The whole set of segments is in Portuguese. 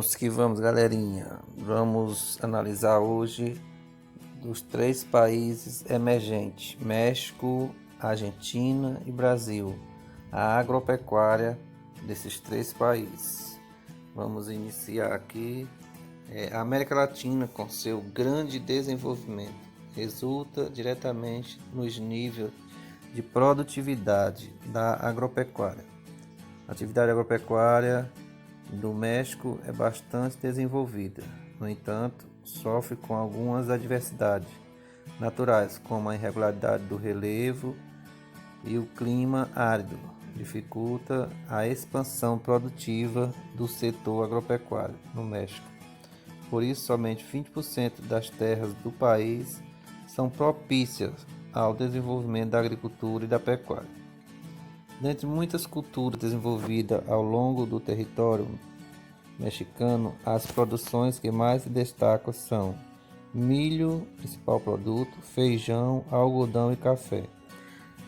Vamos que vamos, galerinha. Vamos analisar hoje dos 3 países emergentes: México, Argentina e Brasil, a agropecuária desses 3 países. Vamos iniciar aqui. A América Latina, com seu grande desenvolvimento, resulta diretamente nos níveis de produtividade da agropecuária. A atividade agropecuária do México é bastante desenvolvida, no entanto, sofre com algumas adversidades naturais, como a irregularidade do relevo e o clima árido, dificulta a expansão produtiva do setor agropecuário no México. Por isso, somente 20% das terras do país são propícias ao desenvolvimento da agricultura e da pecuária. Dentre muitas culturas desenvolvidas ao longo do território mexicano, as produções que mais se destacam são milho, principal produto, feijão, algodão e café.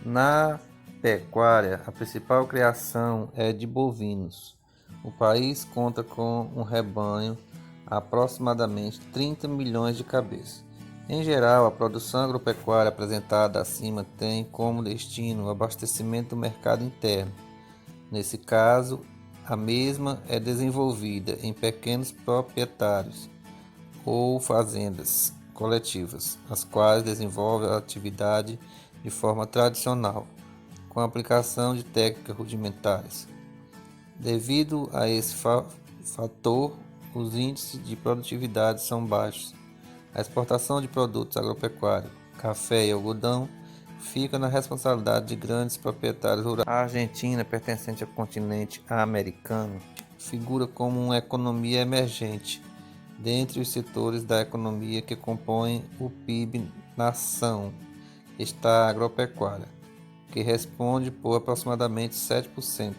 Na pecuária, a principal criação é de bovinos. O país conta com um rebanho aproximadamente 30 milhões de cabeças. Em geral, a produção agropecuária apresentada acima tem como destino o abastecimento do mercado interno. Nesse caso, a mesma é desenvolvida em pequenos proprietários ou fazendas coletivas, as quais desenvolvem a atividade de forma tradicional, com a aplicação de técnicas rudimentares. Devido a esse fator, os índices de produtividade são baixos. A exportação de produtos agropecuários, café e algodão, fica na responsabilidade de grandes proprietários rurais. A Argentina, pertencente ao continente americano, figura como uma economia emergente dentre os setores da economia que compõem o PIB nação. Está a agropecuária, que responde por aproximadamente 7%.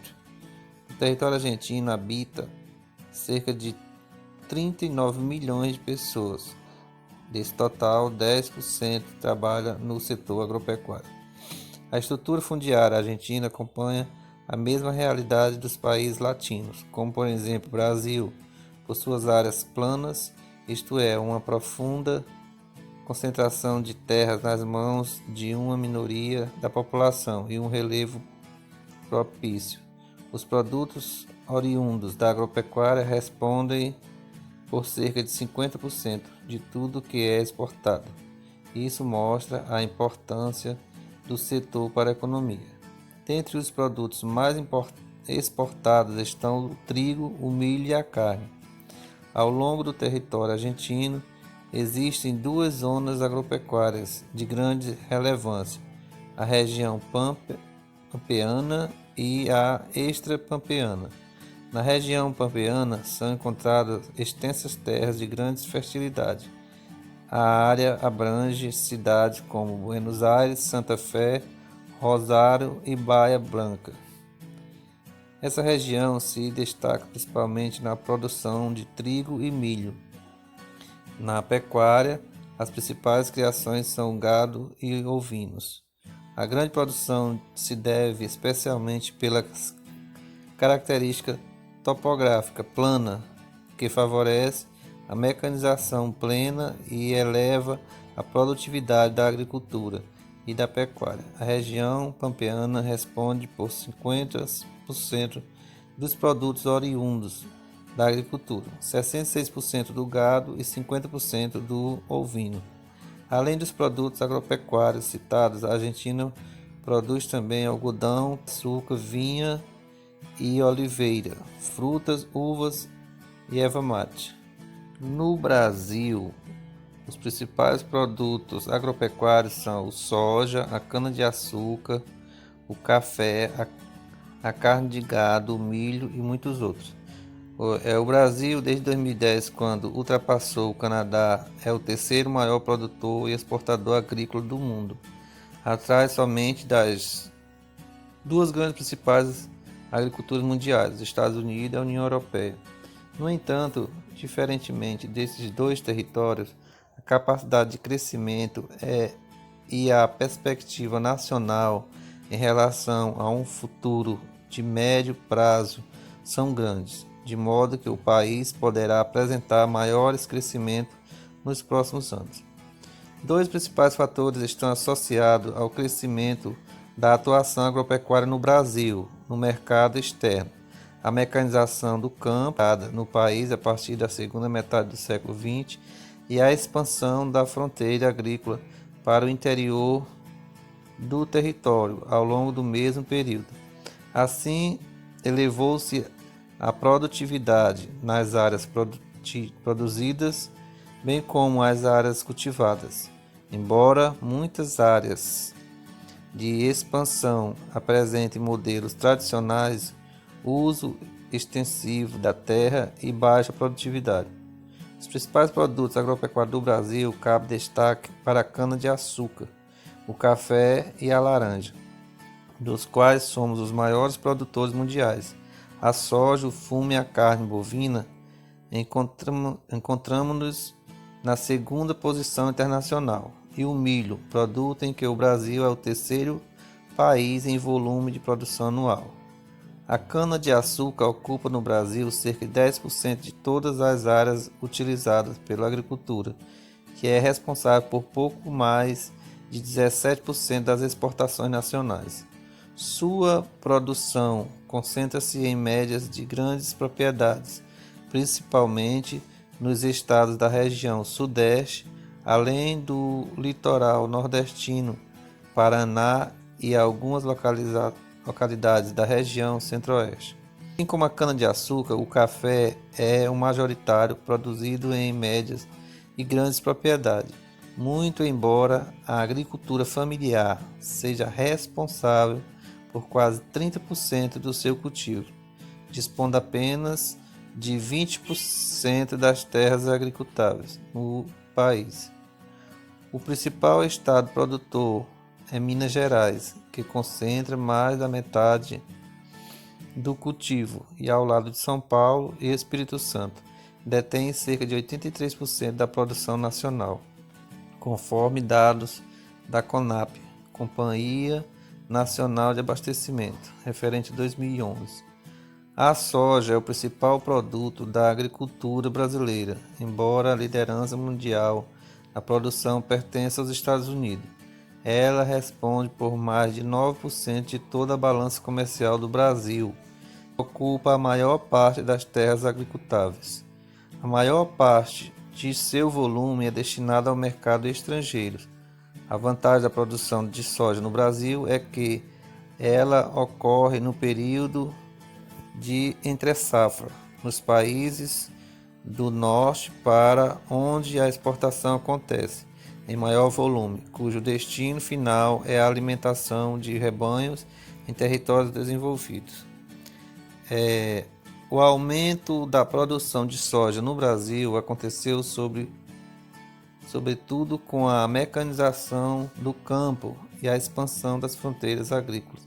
O território argentino habita cerca de 39 milhões de pessoas. Desse total, 10% trabalha no setor agropecuário. A estrutura fundiária argentina acompanha a mesma realidade dos países latinos, como por exemplo o Brasil, por suas áreas planas, isto é, uma profunda concentração de terras nas mãos de uma minoria da população e um relevo propício. Os produtos oriundos da agropecuária respondem por cerca de 50% de tudo que é exportado. Isso mostra a importância do setor para a economia. Dentre os produtos mais exportados estão o trigo, o milho e a carne. Ao longo do território argentino, existem 2 zonas agropecuárias de grande relevância: a região pampeana e a extrapampeana. Na região pampeana são encontradas extensas terras de grande fertilidade. A área abrange cidades como Buenos Aires, Santa Fé, Rosário e Bahia Blanca. Essa região se destaca principalmente na produção de trigo e milho. Na pecuária, as principais criações são gado e ovinos. A grande produção se deve especialmente pela característica topográfica plana, que favorece a mecanização plena e eleva a produtividade da agricultura e da pecuária. A região pampeana responde por 50% dos produtos oriundos da agricultura, 66% do gado e 50% do ovino. Além dos produtos agropecuários citados, a Argentina produz também algodão, açúcar, vinha e oliveira, frutas, uvas e erva mate. No Brasil, os principais produtos agropecuários são o soja, a cana-de-açúcar, o café, a carne de gado, o milho e muitos outros. O Brasil, desde 2010, quando ultrapassou o Canadá, é o terceiro maior produtor e exportador agrícola do mundo, atrás somente das 2 grandes principais agriculturas mundiais, os Estados Unidos e a União Europeia. No entanto, diferentemente desses 2 territórios, a capacidade de crescimento e a perspectiva nacional em relação a um futuro de médio prazo são grandes. de modo que o país poderá apresentar maiores crescimento nos próximos anos. Dois principais fatores estão associados ao crescimento da atuação agropecuária no Brasil, no mercado externo: a mecanização do campo no país a partir da segunda metade do século XX e a expansão da fronteira agrícola para o interior do território ao longo do mesmo período. Assim, elevou-se a produtividade nas áreas produzidas, bem como as áreas cultivadas. Embora muitas áreas de expansão apresentem modelos tradicionais, uso extensivo da terra e baixa produtividade. Os principais produtos agropecuários do Brasil cabe destaque para a cana-de-açúcar, o café e a laranja, dos quais somos os maiores produtores mundiais. A soja, o fumo e a carne bovina encontramos-nos na segunda posição internacional, e o milho, produto em que o Brasil é o terceiro país em volume de produção anual. A cana-de-açúcar ocupa no Brasil cerca de 10% de todas as áreas utilizadas pela agricultura, que é responsável por pouco mais de 17% das exportações nacionais. Sua produção concentra-se em médias de grandes propriedades, principalmente nos estados da região Sudeste, além do litoral nordestino, Paraná e algumas localidades da região Centro-Oeste. Assim como a cana-de-açúcar, o café é um majoritário produzido em médias e grandes propriedades, muito embora a agricultura familiar seja responsável por quase 30% do seu cultivo, dispondo apenas de 20% das terras agricultáveis no país. O principal estado produtor é Minas Gerais, que concentra mais da metade do cultivo, e ao lado de São Paulo e Espírito Santo, detém cerca de 83% da produção nacional, conforme dados da CONAB, Companhia Nacional de Abastecimento, referente a 2011. A soja é o principal produto da agricultura brasileira, embora a liderança mundial na produção pertença aos Estados Unidos. Ela responde por mais de 9% de toda a balança comercial do Brasil. Ocupa a maior parte das terras agricultáveis. A maior parte de seu volume é destinada ao mercado estrangeiro. A vantagem da produção de soja no Brasil é que ela ocorre no período de entre-safra, nos países do norte para onde a exportação acontece em maior volume, cujo destino final é a alimentação de rebanhos em territórios desenvolvidos. O aumento da produção de soja no Brasil aconteceu sobretudo com a mecanização do campo e a expansão das fronteiras agrícolas.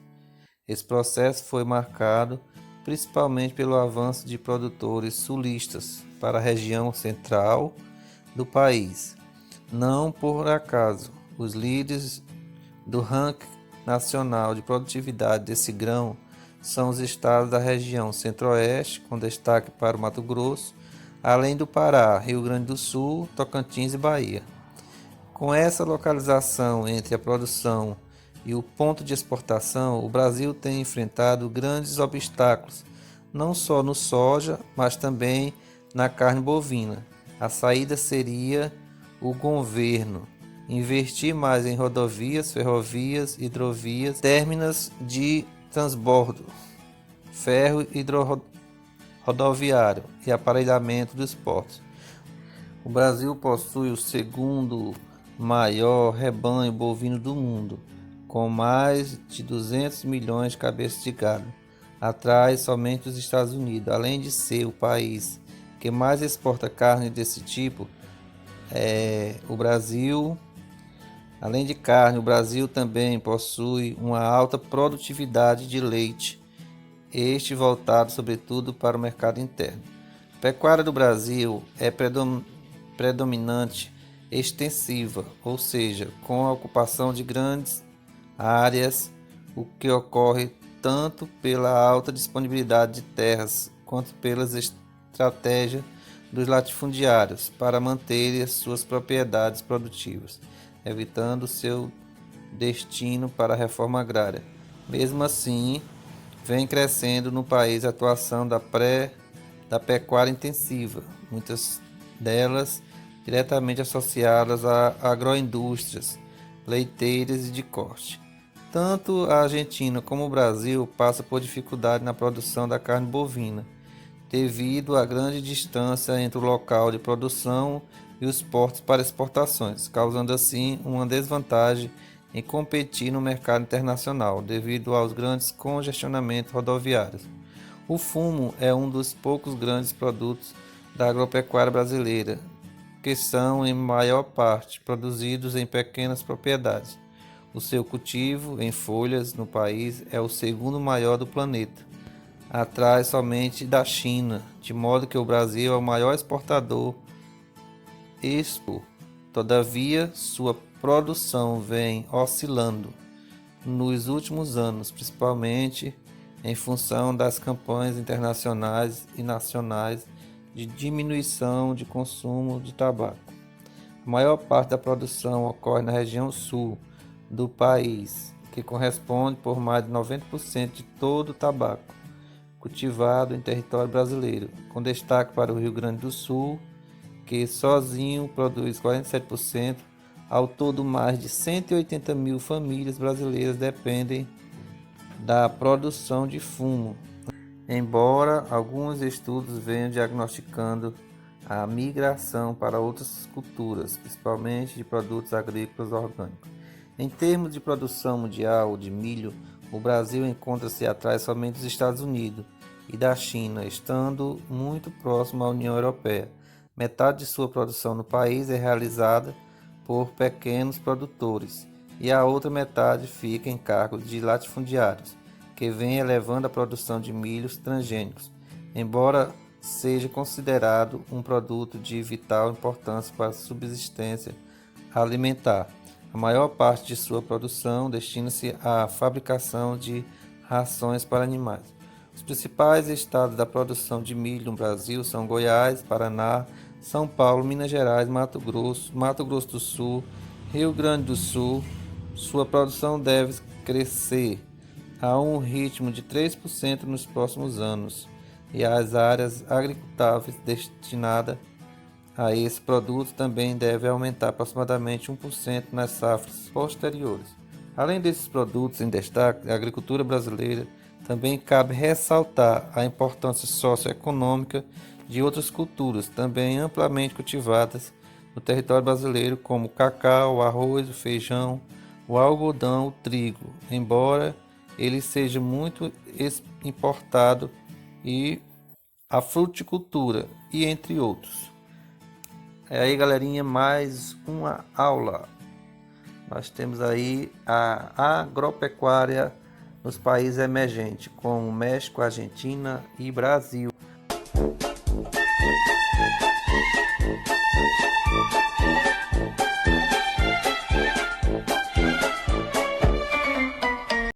Esse processo foi marcado principalmente pelo avanço de produtores sulistas para a região central do país. Não por acaso, os líderes do ranking nacional de produtividade desse grão são os estados da região Centro-Oeste, com destaque para o Mato Grosso, além do Pará, Rio Grande do Sul, Tocantins e Bahia. Com essa localização entre a produção e o ponto de exportação, o Brasil tem enfrentado grandes obstáculos, não só no soja, mas também na carne bovina. A saída seria o governo investir mais em rodovias, ferrovias, hidrovias, términos de transbordo, ferro hidrorodoviário e aparelhamento dos portos. O Brasil possui o segundo maior rebanho bovino do mundo, com mais de 200 milhões de cabeças de gado, atrás somente dos Estados Unidos. Além de ser o país que mais exporta carne desse tipo, o Brasil, além de carne, o Brasil também possui uma alta produtividade de leite, este voltado sobretudo para o mercado interno. A pecuária do Brasil é predominante extensiva, ou seja, com a ocupação de grandes áreas, o que ocorre tanto pela alta disponibilidade de terras quanto pelas estratégias dos latifundiários para manterem as suas propriedades produtivas, evitando seu destino para a reforma agrária. Mesmo assim, vem crescendo no país a atuação da pecuária intensiva, muitas delas diretamente associadas a agroindústrias leiteiras e de corte. Tanto a Argentina como o Brasil passam por dificuldade na produção da carne bovina, devido à grande distância entre o local de produção e os portos para exportações, causando assim uma desvantagem em competir no mercado internacional, devido aos grandes congestionamentos rodoviários. O fumo é um dos poucos grandes produtos da agropecuária brasileira, que são, em maior parte, produzidos em pequenas propriedades. O seu cultivo em folhas no país é o segundo maior do planeta, atrás somente da China, de modo que o Brasil é o maior exportador. Todavia, sua produção vem oscilando nos últimos anos, principalmente em função das campanhas internacionais e nacionais de diminuição de consumo de tabaco. A maior parte da produção ocorre na região sul do país, que corresponde por mais de 90% de todo o tabaco cultivado em território brasileiro, com destaque para o Rio Grande do Sul, que sozinho produz 47%. Ao todo, mais de 180 mil famílias brasileiras dependem da produção de fumo, embora alguns estudos venham diagnosticando a migração para outras culturas, principalmente de produtos agrícolas orgânicos. Em termos de produção mundial de milho, o Brasil encontra-se atrás somente dos Estados Unidos e da China, estando muito próximo à União Europeia. Metade de sua produção no país é realizada por pequenos produtores e a outra metade fica em cargo de latifundiários, que vem elevando a produção de milhos transgênicos, embora seja considerado um produto de vital importância para a subsistência alimentar. A maior parte de sua produção destina-se à fabricação de rações para animais. Os principais estados da produção de milho no Brasil são Goiás, Paraná, São Paulo, Minas Gerais, Mato Grosso do Sul, Rio Grande do Sul. Sua produção deve crescer a um ritmo de 3% nos próximos anos, e as áreas agricultáveis destinadas a esse produto também devem aumentar aproximadamente 1% nas safras posteriores. Além desses produtos em destaque, a agricultura brasileira também cabe ressaltar a importância socioeconômica de outras culturas, também amplamente cultivadas no território brasileiro, como o cacau, o arroz, o feijão, o algodão, o trigo, embora ele seja muito importado, e a fruticultura, e entre outros. É aí, galerinha, mais uma aula. Nós temos aí a agropecuária nos países emergentes, como México, Argentina e Brasil.